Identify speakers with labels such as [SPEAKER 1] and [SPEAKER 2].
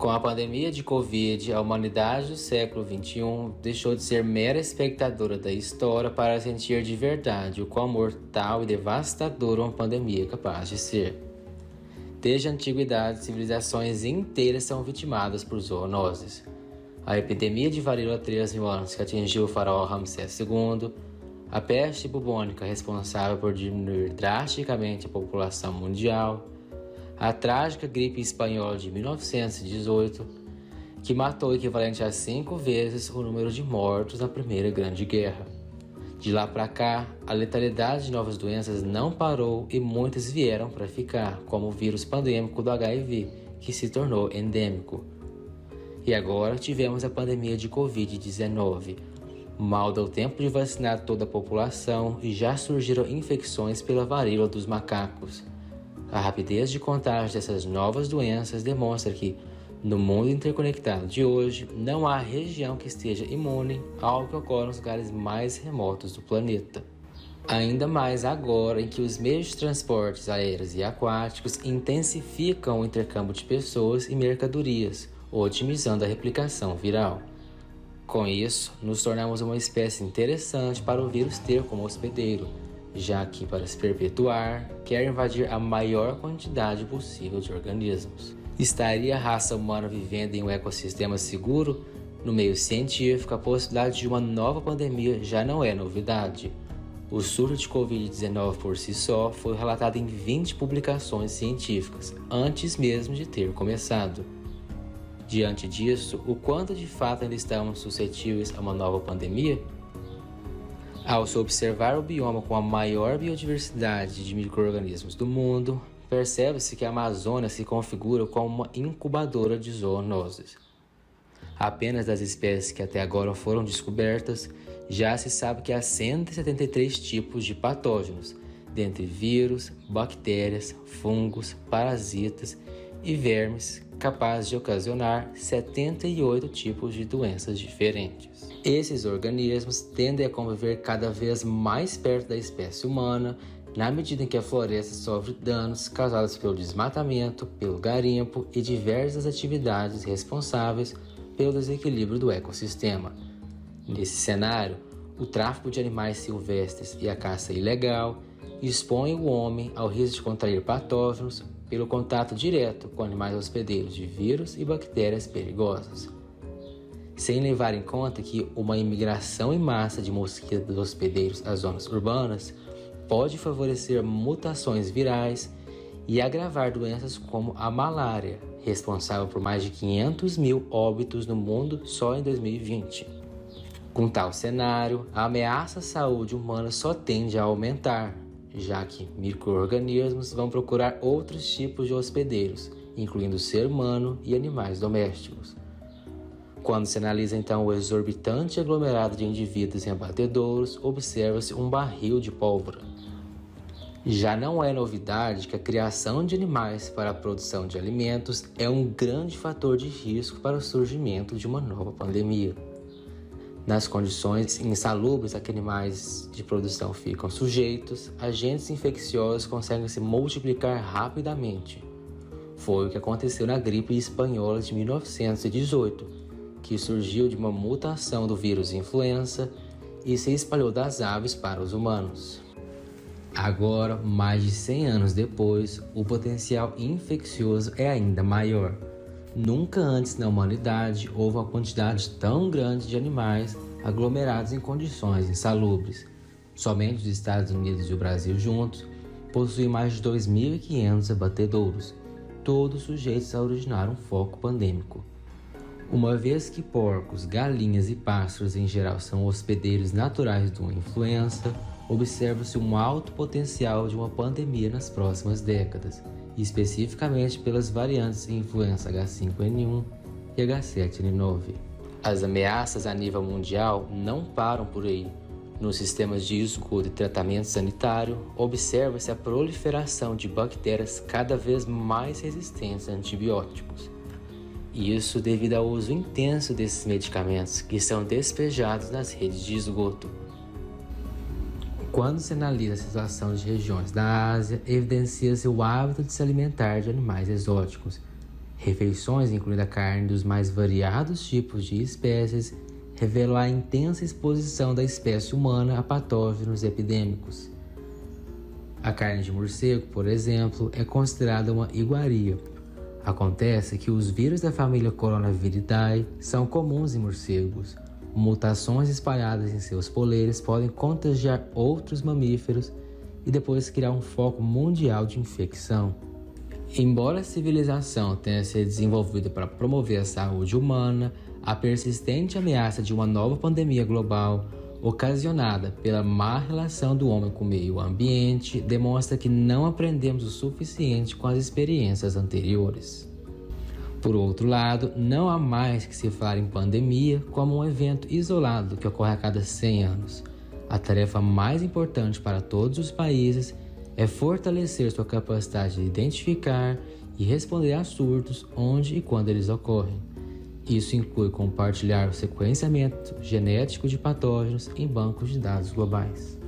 [SPEAKER 1] Com a pandemia de Covid, a humanidade do século XXI deixou de ser mera espectadora da história para sentir de verdade o quão mortal e devastadora uma pandemia é capaz de ser. Desde a antiguidade, civilizações inteiras são vitimadas por zoonoses. A epidemia de varíola há 3.000 anos que atingiu o faraó Ramsés II, a peste bubônica responsável por diminuir drasticamente a população mundial, a trágica gripe espanhola de 1918, que matou o equivalente a 5 vezes o número de mortos na Primeira Grande Guerra. De lá para cá, a letalidade de novas doenças não parou e muitas vieram para ficar, como o vírus pandêmico do HIV, que se tornou endêmico. E agora tivemos a pandemia de Covid-19. Mal deu tempo de vacinar toda a população e já surgiram infecções pela varíola dos macacos. A rapidez de contágio dessas novas doenças demonstra que, no mundo interconectado de hoje, não há região que esteja imune ao que ocorre nos lugares mais remotos do planeta. Ainda mais agora em que os meios de transportes aéreos e aquáticos intensificam o intercâmbio de pessoas e mercadorias, otimizando a replicação viral. Com isso, nos tornamos uma espécie interessante para o vírus ter como hospedeiro, já que, para se perpetuar, quer invadir a maior quantidade possível de organismos. Estaria a raça humana vivendo em um ecossistema seguro? No meio científico, a possibilidade de uma nova pandemia já não é novidade. O surto de Covid-19 por si só foi relatado em 20 publicações científicas, antes mesmo de ter começado. Diante disso, o quanto de fato ainda estamos suscetíveis a uma nova pandemia? Ao se observar o bioma com a maior biodiversidade de micro-organismos do mundo, percebe-se que a Amazônia se configura como uma incubadora de zoonoses. Apenas das espécies que até agora foram descobertas, já se sabe que há 173 tipos de patógenos, dentre vírus, bactérias, fungos, parasitas e vermes, capazes de ocasionar 78 tipos de doenças diferentes. Esses organismos tendem a conviver cada vez mais perto da espécie humana, na medida em que a floresta sofre danos causados pelo desmatamento, pelo garimpo e diversas atividades responsáveis pelo desequilíbrio do ecossistema. Nesse cenário, o tráfico de animais silvestres e a caça ilegal expõem o homem ao risco de contrair patógenos pelo contato direto com animais hospedeiros de vírus e bactérias perigosas. Sem levar em conta que uma imigração em massa de mosquitos hospedeiros às zonas urbanas pode favorecer mutações virais e agravar doenças como a malária, responsável por mais de 500.000 óbitos no mundo só em 2020. Com tal cenário, a ameaça à saúde humana só tende a aumentar, já que micro-organismos vão procurar outros tipos de hospedeiros, incluindo o ser humano e animais domésticos. Quando se analisa então o exorbitante aglomerado de indivíduos em abatedouros, observa-se um barril de pólvora. Já não é novidade que a criação de animais para a produção de alimentos é um grande fator de risco para o surgimento de uma nova pandemia. Nas condições insalubres a que animais de produção ficam sujeitos, agentes infecciosos conseguem se multiplicar rapidamente. Foi o que aconteceu na gripe espanhola de 1918, que surgiu de uma mutação do vírus influenza e se espalhou das aves para os humanos. Agora, mais de 100 anos depois, o potencial infeccioso é ainda maior. Nunca antes na humanidade houve uma quantidade tão grande de animais aglomerados em condições insalubres. Somente os Estados Unidos e o Brasil juntos possuem mais de 2.500 abatedouros, todos sujeitos a originar um foco pandêmico. Uma vez que porcos, galinhas e pássaros em geral são hospedeiros naturais de uma influenza, observa-se um alto potencial de uma pandemia nas próximas décadas, especificamente pelas variantes influenza H5N1 e H7N9. As ameaças a nível mundial não param por aí. Nos sistemas de esgoto e tratamento sanitário, observa-se a proliferação de bactérias cada vez mais resistentes a antibióticos. Isso devido ao uso intenso desses medicamentos que são despejados nas redes de esgoto. Quando se analisa a situação de regiões da Ásia, evidencia-se o hábito de se alimentar de animais exóticos, Refeições, incluindo a carne dos mais variados tipos de espécies, revelam a intensa exposição da espécie humana a patógenos epidêmicos. A carne de morcego, por exemplo, é considerada uma iguaria. Acontece que os vírus da família Coronaviridae são comuns em morcegos. Mutações espalhadas em seus poleres podem contagiar outros mamíferos e depois criar um foco mundial de infecção. Embora a civilização tenha sido desenvolvida para promover a saúde humana, a persistente ameaça de uma nova pandemia global, ocasionada pela má relação do homem com o meio ambiente, demonstra que não aprendemos o suficiente com as experiências anteriores. Por outro lado, não há mais que se falar em pandemia como um evento isolado que ocorre a cada 100 anos. A tarefa mais importante para todos os países é fortalecer sua capacidade de identificar e responder a surtos onde e quando eles ocorrem. Isso inclui compartilhar o sequenciamento genético de patógenos em bancos de dados globais.